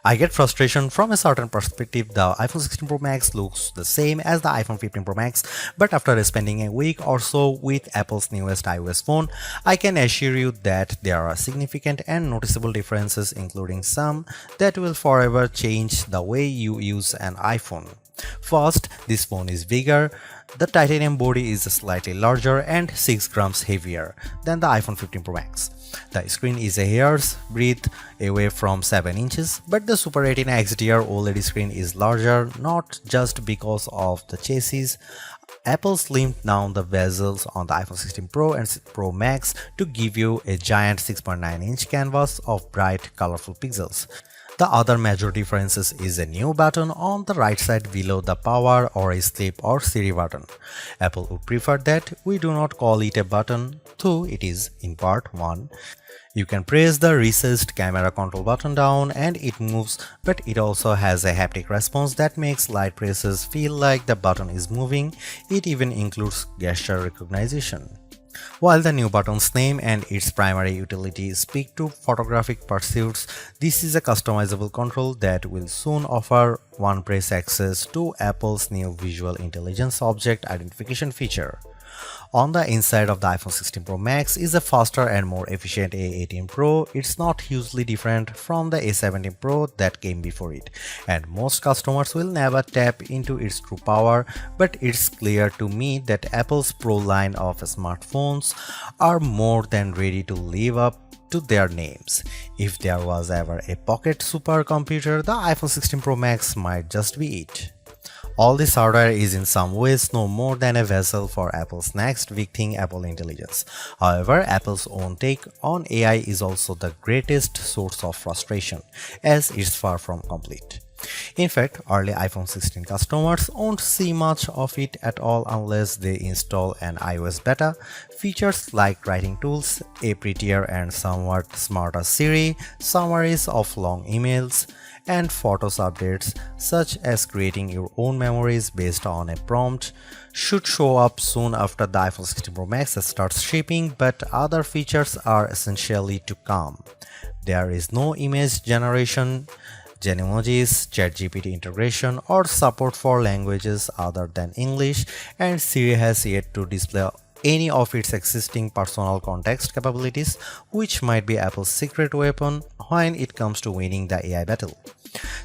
I get frustration from a certain perspective. The iPhone 16 Pro Max looks the same as the iPhone 15 Pro Max, but after spending a week or so with Apple's newest iOS phone, I can assure you that there are significant and noticeable differences, including some that will forever change the way you use an iPhone. First, this phone is bigger. The titanium body is slightly larger and 6 grams heavier than the iPhone 15 Pro Max. The screen is a hair's breadth away from 7 inches, but the Super Retina XDR OLED screen is larger not just because of the chassis. Apple slimmed down the bezels on the iPhone 16 Pro and Pro Max to give you a giant 6.9-inch canvas of bright, colorful pixels. The other major difference is a new button on the right side below the power or sleep or Siri button. Apple would prefer that we do not call it a button, though it is in part 1. You can press the recessed camera control button down and it moves, but it also has a haptic response that makes light presses feel like the button is moving. It even includes gesture recognition. While the new button's name and its primary utility speak to photographic pursuits, this is a customizable control that will soon offer one-press access to Apple's new Visual Intelligence Object Identification feature. On the inside of the iPhone 16 Pro Max is a faster and more efficient A18 Pro. It's not hugely different from the A17 Pro that came before it, and most customers will never tap into its true power, but it's clear to me that Apple's Pro line of smartphones are more than ready to live up to their names. If there was ever a pocket supercomputer, the iPhone 16 Pro Max might just be it. All this hardware is in some ways no more than a vessel for Apple's next big thing, Apple Intelligence. However, Apple's own take on AI is also the greatest source of frustration, as it's far from complete. In fact, early iPhone 16 customers won't see much of it at all unless they install an iOS beta. Features like writing tools, a prettier and somewhat smarter Siri, summaries of long emails, and Photos updates, such as creating your own memories based on a prompt, should show up soon after the iPhone 16 Pro Max starts shipping, but other features are essentially to come. There is no image generation, Genemojis, ChatGPT integration, or support for languages other than English, and Siri has yet to display any of its existing personal context capabilities, which might be Apple's secret weapon when it comes to winning the AI battle.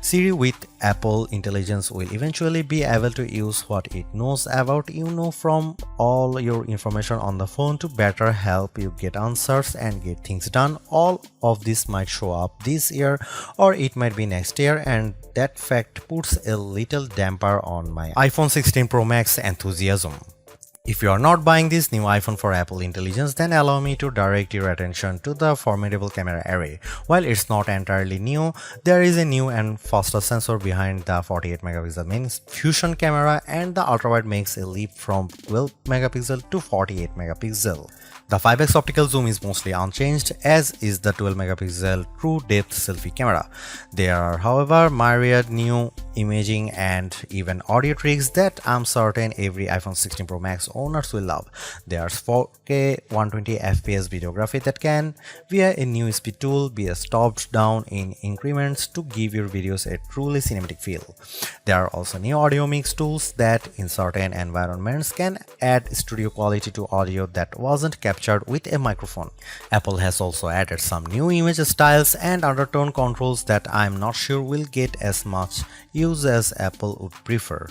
Siri with Apple Intelligence will eventually be able to use what it knows about you from all your information on the phone to better help you get answers and get things done. All of this might show up this year or it might be next year, and that fact puts a little damper on my iPhone 16 Pro Max enthusiasm. If you are not buying this new iPhone for Apple Intelligence, then allow me to direct your attention to the formidable camera array. While it's not entirely new, there is a new and faster sensor behind the 48 megapixel main fusion camera, and the ultrawide makes a leap from 12 megapixel to 48 megapixel. The 5x optical zoom is mostly unchanged, as is the 12 megapixel true depth selfie camera. There are, however, myriad new imaging and even audio tricks that I'm certain every iPhone 16 Pro Max owners will love. There's 4K 120fps videography that can, via a new speed tool, be stopped down in increments to give your videos a truly cinematic feel. There are also new audio mix tools that, in certain environments, can add studio quality to audio that wasn't captured with a microphone. Apple has also added some new image styles and undertone controls that I'm not sure will get as much use as Apple would prefer.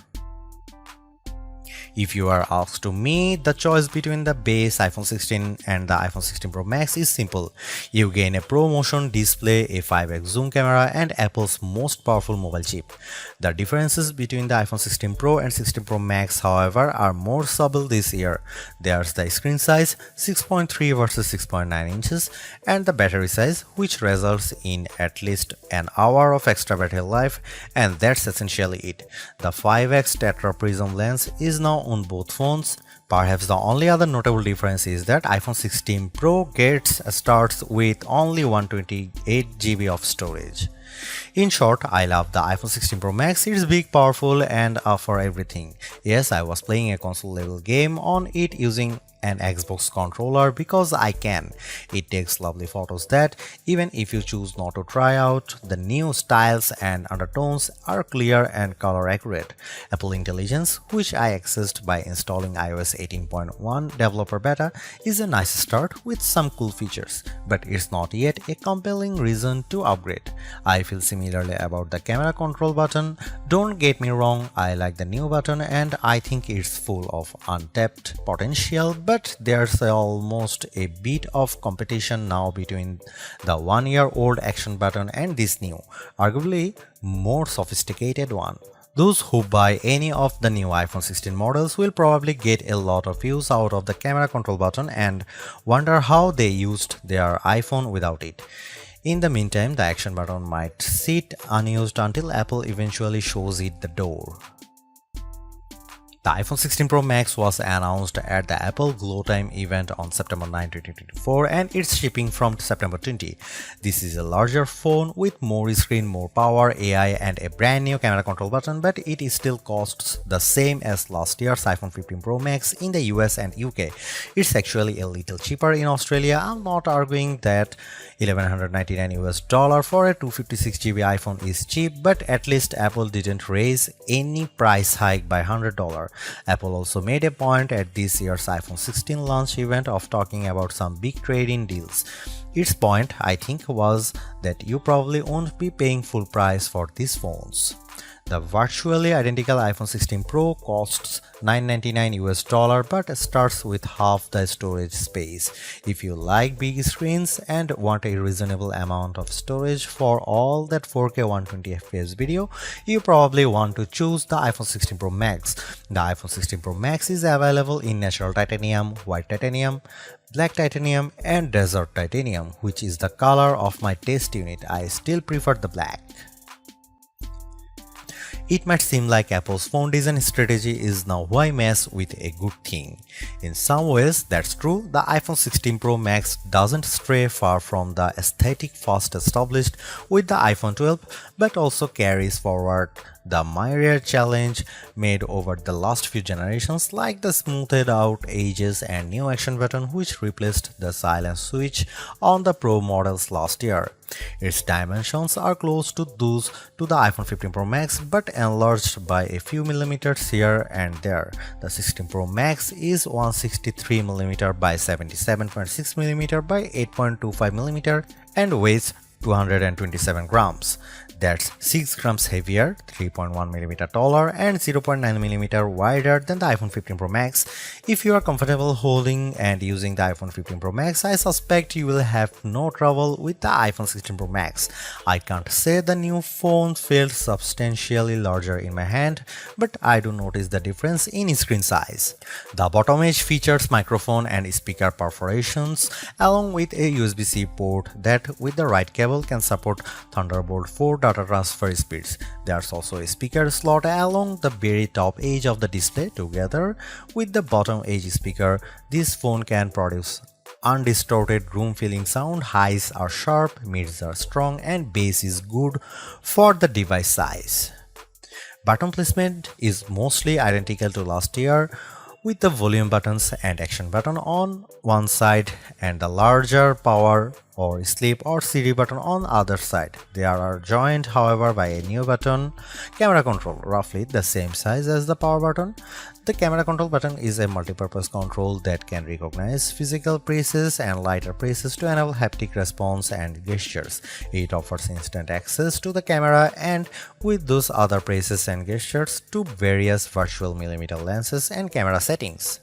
If you are asked to me, the choice between the base iPhone 16 and the iPhone 16 Pro Max is simple. You gain a ProMotion display, a 5x zoom camera, and Apple's most powerful mobile chip. The differences between the iPhone 16 Pro and 16 Pro Max, however, are more subtle this year. There's the screen size, 6.3 versus 6.9 inches, and the battery size, which results in at least an hour of extra battery life, and that's essentially it. The 5x Tetra Prism lens is now on both phones. Perhaps the only other notable difference is that iPhone 16 Pro starts with only 128GB of storage. In short, I love the iPhone 16 Pro Max. It's big, powerful, and for everything. Yes, I was playing a console level game on it using an Xbox controller because I can. It takes lovely photos that, even if you choose not to try out, the new styles and undertones are clear and color accurate. Apple Intelligence, which I accessed by installing iOS 18.1 developer beta, is a nice start with some cool features, but it's not yet a compelling reason to upgrade. I feel similarly about the camera control button. Don't get me wrong, I like the new button and I think it's full of untapped potential, but there's almost a bit of competition now between the 1-year-old action button and this new, arguably more sophisticated one. Those who buy any of the new iPhone 16 models will probably get a lot of use out of the camera control button and wonder how they used their iPhone without it. In the meantime, the action button might sit unused until Apple eventually shows it the door. The iPhone 16 Pro Max was announced at the Apple Glow Time event on September 9, 2024 and it's shipping from September 20. This is a larger phone with more screen, more power, AI and a brand new camera control button, but it still costs the same as last year's iPhone 15 Pro Max in the US and UK. It's actually a little cheaper in Australia. I'm not arguing that $1,199 for a 256GB iPhone is cheap, but at least Apple didn't raise any price hike by $100. Apple also made a point at this year's iPhone 16 launch event of talking about some big trade-in deals. Its point, I think, was that you probably won't be paying full price for these phones. The virtually identical iPhone 16 Pro costs $999 but starts with half the storage space. If you like big screens and want a reasonable amount of storage for all that 4K 120fps video, you probably want to choose the iPhone 16 Pro Max. The iPhone 16 Pro Max is available in natural titanium, white titanium, black titanium and desert titanium, which is the color of my test unit. I still prefer the black. It might seem like Apple's phone design strategy is now why mess with a good thing. In some ways, that's true. The iPhone 16 Pro Max doesn't stray far from the aesthetic first established with the iPhone 12, but also carries forward the myriad challenge made over the last few generations, like the smoothed out edges and new action button which replaced the silent switch on the Pro models last year. Its dimensions are close to those to the iPhone 15 Pro Max but enlarged by a few millimeters here and there. The 16 Pro Max is 163mm by 77.6mm by 8.25mm and weighs 227 grams. That's 6 grams heavier, 3.1mm taller, and 0.9mm wider than the iPhone 15 Pro Max. If you are comfortable holding and using the iPhone 15 Pro Max, I suspect you will have no trouble with the iPhone 16 Pro Max. I can't say the new phone felt substantially larger in my hand, but I do notice the difference in screen size. The bottom edge features microphone and speaker perforations, along with a USB-C port that, with the right cable, can support Thunderbolt 4 data transfer speeds. There's also a speaker slot along the very top edge of the display. Together with the bottom edge speaker, this phone can produce undistorted room-filling sound. Highs are sharp, mids are strong, and bass is good for the device size. Button placement is mostly identical to last year, with the volume buttons and action button on one side and the larger power or sleep or CD button on the other side. They are joined, however, by a new button, camera control, roughly the same size as the power button. The camera control button is a multi-purpose control that can recognize physical presses and lighter presses to enable haptic response and gestures. It offers instant access to the camera and with those other presses and gestures to various virtual millimeter lenses and camera settings.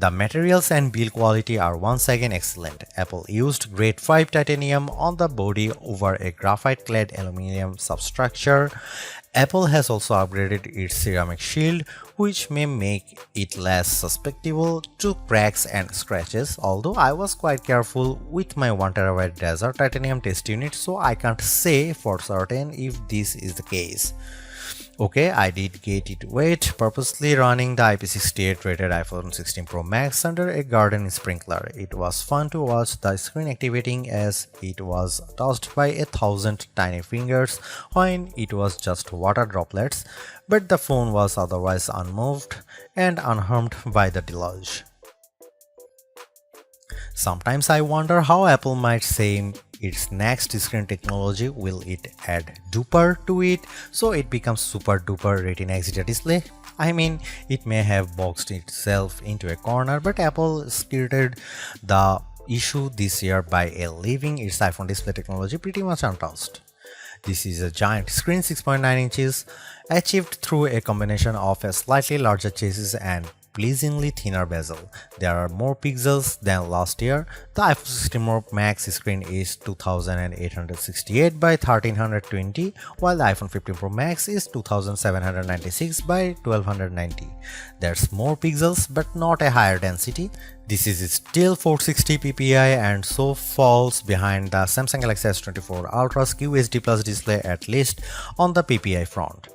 The materials and build quality are once again excellent. Apple used grade 5 titanium on the body over a graphite-clad aluminum substructure. Apple has also upgraded its ceramic shield, which may make it less susceptible to cracks and scratches, although I was quite careful with my 1TB desert titanium test unit, so I can't say for certain if this is the case. Okay, I did get it wet, purposely running the IP68 rated iPhone 16 Pro Max under a garden sprinkler. It was fun to watch the screen activating as it was touched by 1,000 tiny fingers when it was just water droplets, but the phone was otherwise unmoved and unharmed by the deluge. Sometimes I wonder how Apple might say its next screen technology. Will it add duper to it so it becomes super duper Retina XDR display? I mean, it may have boxed itself into a corner, but Apple skirted the issue this year by leaving its iPhone display technology pretty much untouched. This is a giant screen 6.9 inches achieved through a combination of a slightly larger chassis and pleasingly thinner bezel. There are more pixels than last year. The iPhone 16 Pro Max screen is 2868 by 1320, while the iPhone 15 Pro Max is 2796 by 1290. There's more pixels but not a higher density. This is still 460 ppi and so falls behind the Samsung Galaxy S24 Ultra's QHD Plus display, at least on the ppi front.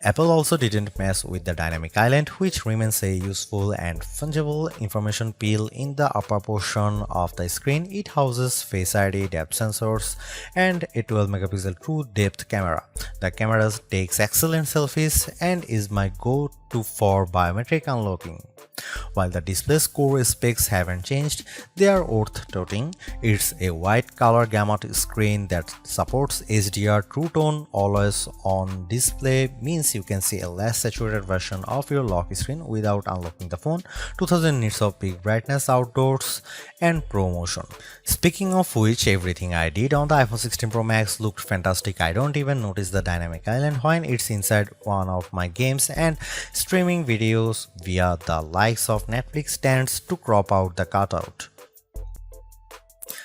Apple also didn't mess with the dynamic island, which remains a useful and fungible information peel in the upper portion of the screen. It houses Face ID, depth sensors, and a 12 megapixel true depth camera. The camera takes excellent selfies and is my go-to for biometric unlocking. While the display's core specs haven't changed, they are worth noting. It's a white color gamut screen that supports HDR. True Tone always on display means you can see a less saturated version of your lock screen without unlocking the phone. 2000 nits of peak brightness outdoors and Pro Motion. Speaking of which, everything I did on the iPhone 16 Pro Max looked fantastic. I don't even notice the dynamic island when it's inside one of my games, and streaming videos via the likes of Netflix tends to crop out the cutout.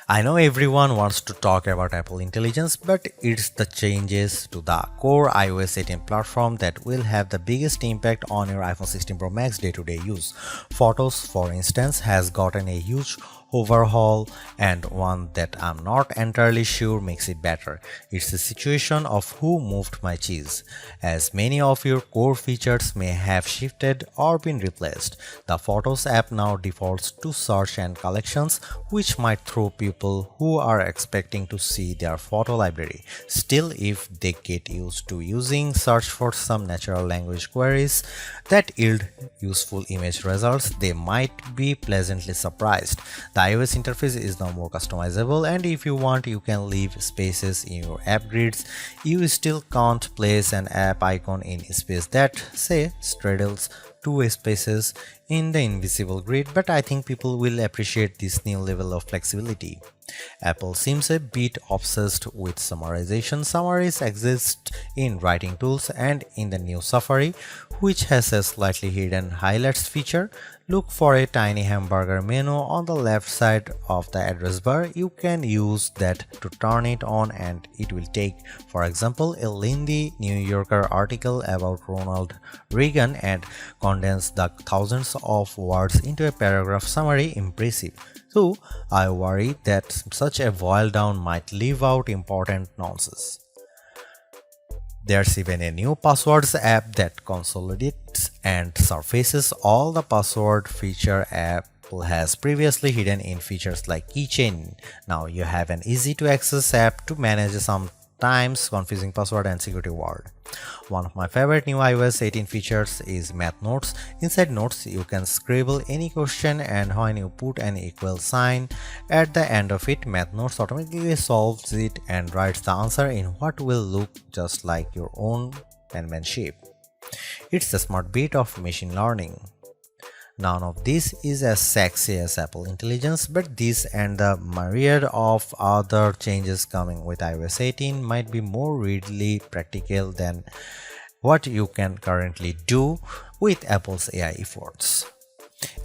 I know everyone wants to talk about Apple Intelligence, but it's the changes to the core iOS 18 platform that will have the biggest impact on your iPhone 16 Pro Max day-to-day use. Photos, for instance, has gotten a huge overhaul, and one that I'm not entirely sure makes it better. It's a situation of who moved my cheese, as many of your core features may have shifted or been replaced. The Photos app now defaults to search and collections, which might throw people who are expecting to see their photo library. Still, if they get used to using search for some natural language queries that yield useful image results, they might be pleasantly surprised. The iOS interface is now more customizable, and if you want, you can leave spaces in your app grids. You still can't place an app icon in a space that, say, straddles two spaces in the invisible grid, but I think people will appreciate this new level of flexibility. Apple seems a bit obsessed with summarization. Summaries exist in writing tools and in the new Safari, which has a slightly hidden highlights feature. Look for a tiny hamburger menu on the left side of the address bar. You can use that to turn it on, and it will take, for example, a lengthy New Yorker article about Ronald Reagan and condense the thousands of words into a paragraph summary. Impressive. So I worry that such a boil down might leave out important nonsense. There's even a new passwords app that consolidates and surfaces all the password feature Apple has previously hidden in features like keychain. Now you have an easy to access app to manage sometimes confusing password and security word. One of my favorite new iOS 18 features is Math Notes. Inside Notes, you can scribble any question, and when you put an equal sign at the end of it, Math Notes automatically solves it and writes the answer in what will look just like your own penmanship. It's a smart bit of machine learning. None of this is as sexy as Apple Intelligence, but this and the myriad of other changes coming with iOS 18 might be more readily practical than what you can currently do with Apple's AI efforts.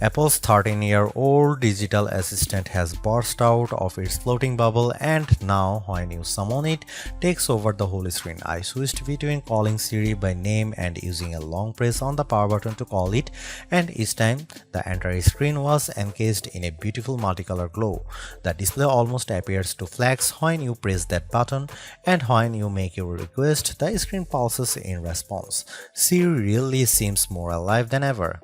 Apple's 13-year-old digital assistant has burst out of its floating bubble, and now when you summon it, takes over the whole screen. I switched between calling Siri by name and using a long press on the power button to call it, and each time the entire screen was encased in a beautiful multicolor glow. The display almost appears to flash when you press that button, and when you make your request, the screen pulses in response. Siri really seems more alive than ever.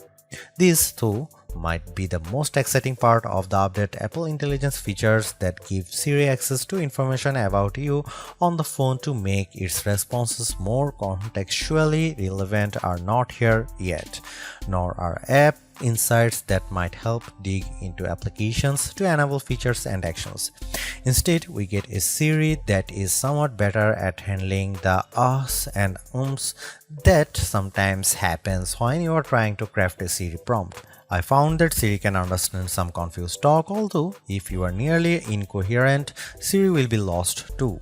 This, too, might be the most exciting part of the update. Apple Intelligence features that give Siri access to information about you on the phone to make its responses more contextually relevant are not here yet, nor are app insights that might help dig into applications to enable features and actions. Instead, we get a Siri that is somewhat better at handling the ahs and ums that sometimes happens when you are trying to craft a Siri prompt. I found that Siri can understand some confused talk, although if you are nearly incoherent, Siri will be lost too.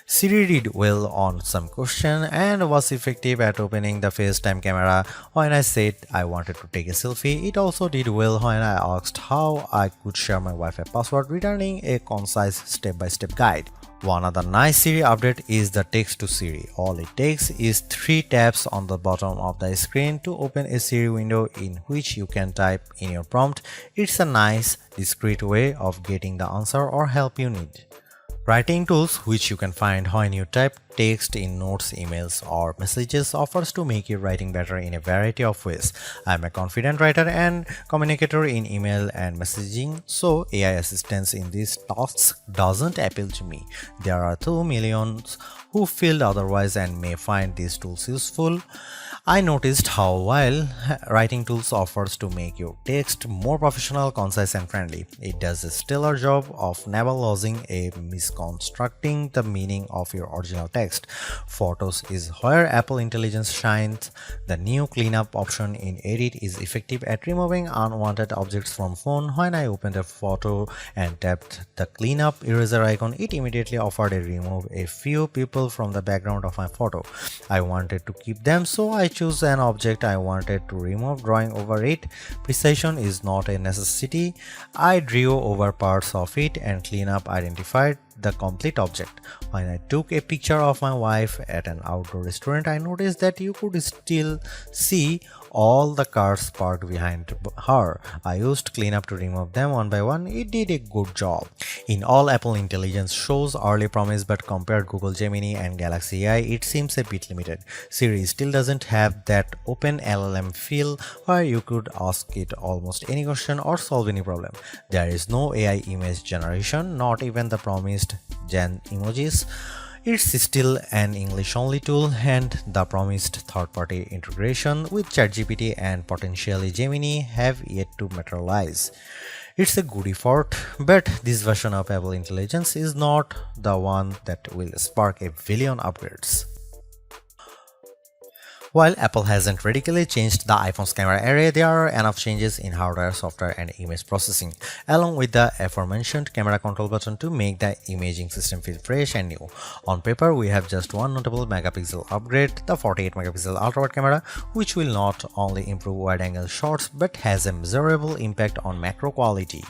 Siri did well on some question and was effective at opening the FaceTime camera when I said I wanted to take a selfie. It also did well when I asked how I could share my Wi-Fi password, returning a concise step-by-step guide. One other nice Siri update is the text to Siri. All it takes is 3 taps on the bottom of the screen to open a Siri window in which you can type in your prompt. It's a nice, discreet way of getting the answer or help you need. Writing tools, which you can find when you type text in notes, emails, or messages, offers to make your writing better in a variety of ways. I'm a confident writer and communicator in email and messaging, so AI assistance in these tasks doesn't appeal to me. There are 2 millions who feel otherwise and may find these tools useful. I noticed how while writing tools offers to make your text more professional, concise, and friendly, it does a stellar job of never losing a misconstructing the meaning of your original text. Photos is where Apple Intelligence shines. The new cleanup option in Edit is effective at removing unwanted objects from phone. When I opened a photo and tapped the cleanup eraser icon, it immediately offered to remove a few people from the background of my photo. I wanted to keep them, so I choose an object I wanted to remove, drawing over it. Precision is not a necessity. I drew over parts of it and cleanup identified the complete object. When I took a picture of my wife at an outdoor restaurant, I noticed that you could still see all the cars parked behind her. I used cleanup to remove them one by one. It did a good job. In all, Apple Intelligence shows early promise, but compared Google Gemini and Galaxy AI, it seems a bit limited. Siri still doesn't have that open LLM feel where you could ask it almost any question or solve any problem. There is no AI image generation, not even the promised Gen emojis. It's still an English-only tool, and the promised third-party integration with ChatGPT and potentially Gemini have yet to materialize. It's a good effort, but this version of Apple Intelligence is not the one that will spark a billion upgrades. While Apple hasn't radically changed the iPhone's camera array, there are enough changes in hardware, software, and image processing, along with the aforementioned camera control button to make the imaging system feel fresh and new. On paper, we have just one notable megapixel upgrade, the 48 megapixel ultra-wide camera, which will not only improve wide-angle shots but has a measurable impact on macro quality.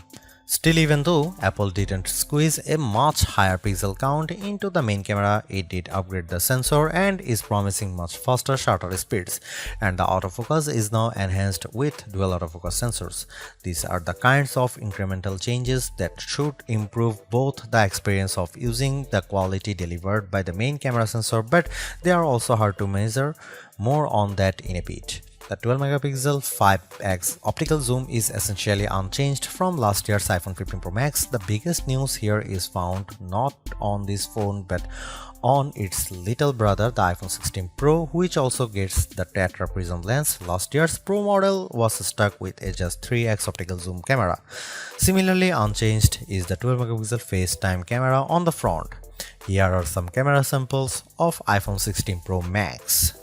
Still, even though Apple didn't squeeze a much higher pixel count into the main camera, it did upgrade the sensor and is promising much faster shutter speeds, and the autofocus is now enhanced with dual autofocus sensors. These are the kinds of incremental changes that should improve both the experience of using the quality delivered by the main camera sensor, but they are also hard to measure. More on that in a bit. The 12 megapixel 5x optical zoom is essentially unchanged from last year's iPhone 15 Pro Max. The biggest news here is found not on this phone but on its little brother, the iPhone 16 Pro, which also gets the tetra prism lens. Last year's Pro model was stuck with a just 3x optical zoom camera. Similarly unchanged is the 12 megapixel FaceTime camera on the front. Here are some camera samples of iPhone 16 Pro Max.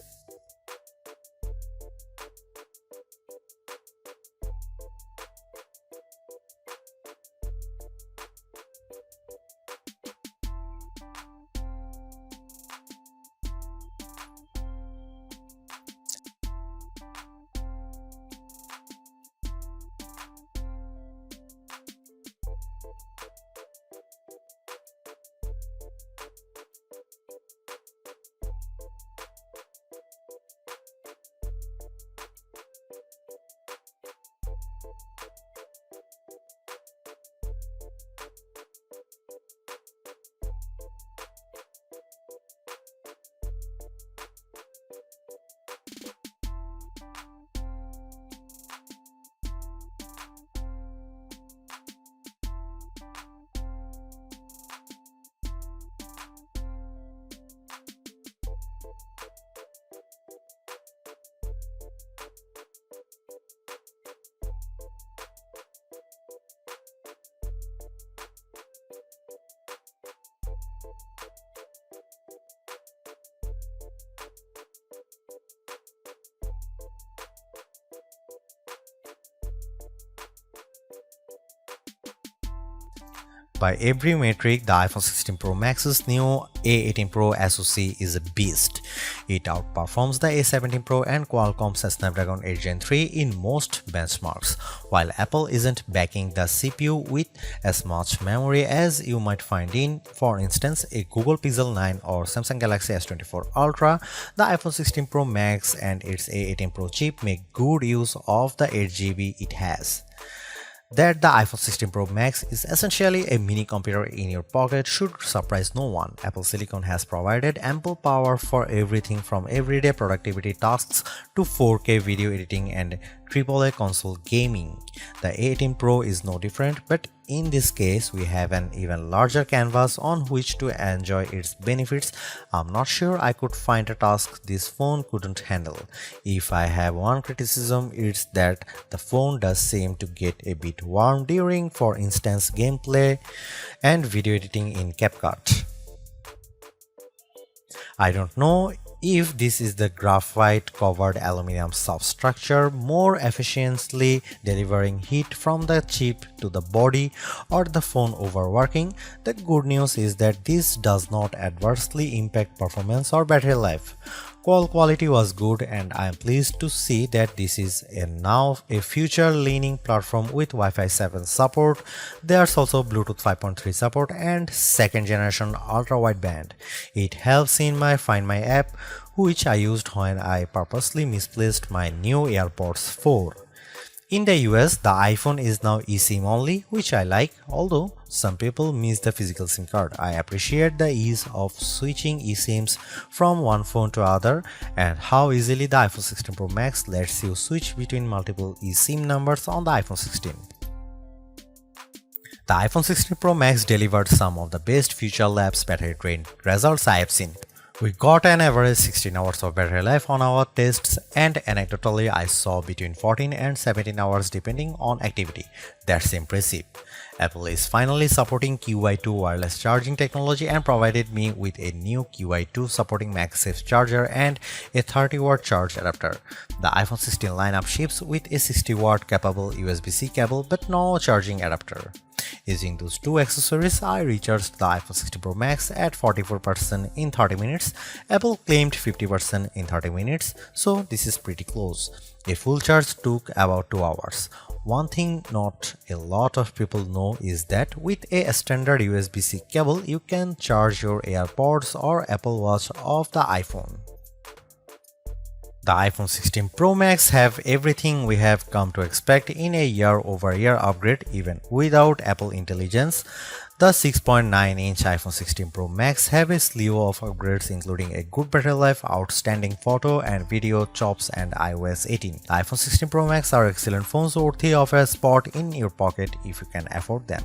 By every metric, the iPhone 16 Pro Max's new A18 Pro SoC is a beast. It outperforms the A17 Pro and Qualcomm's Snapdragon 8 Gen 3 in most benchmarks, while Apple isn't backing the CPU with as much memory as you might find in, for instance, a Google Pixel 9 or Samsung Galaxy S24 Ultra. The iPhone 16 Pro Max and its A18 Pro chip make good use of the 8GB it has. That the iPhone 16 Pro Max is essentially a mini computer in your pocket should surprise no one. Apple Silicon has provided ample power for everything from everyday productivity tasks to 4K video editing and AAA console gaming. The A18 Pro is no different, but in this case, we have an even larger canvas on which to enjoy its benefits. I'm not sure I could find a task this phone couldn't handle. If I have one criticism, it's that the phone does seem to get a bit warm during, for instance, gameplay and video editing in CapCut. I don't know if this is the graphite covered aluminum substructure more efficiently delivering heat from the chip to the body or the phone overworking. The good news is that this does not adversely impact performance or battery life. Call quality was good, and I am pleased to see that this is now a future-leaning platform with Wi-Fi 7 support. There's also Bluetooth 5.3 support and second-generation ultra-wideband. It helps in my Find My app, which I used when I purposely misplaced my new AirPods 4. In the US, the iPhone is now eSIM only, which I like, although some people miss the physical SIM card. I appreciate the ease of switching eSIMs from one phone to other and how easily the iPhone 16 Pro Max lets you switch between multiple eSIM numbers on the iPhone 16. The iPhone 16 Pro Max delivered some of the best Future Labs battery drain results I have seen. We got an average 16 hours of battery life on our tests, and anecdotally I saw between 14 and 17 hours depending on activity. That's impressive. Apple is finally supporting QI2 wireless charging technology and provided me with a new QI2 supporting MagSafe charger and a 30-watt charge adapter. The iPhone 16 lineup ships with a 60-watt capable USB-C cable but no charging adapter. Using those two accessories, I recharged the iPhone 16 Pro Max at 44% in 30 minutes. Apple claimed 50% in 30 minutes, so this is pretty close. A full charge took about 2 hours. One thing not a lot of people know is that with a standard USB-C cable, you can charge your AirPods or Apple Watch off the iPhone. The iPhone 16 Pro Max have everything we have come to expect in a year-over-year upgrade even without Apple Intelligence. The 6.9-inch iPhone 16 Pro Max have a slew of upgrades including a good battery life, outstanding photo and video chops and iOS 18. The iPhone 16 Pro Max are excellent phones worthy of a spot in your pocket if you can afford them.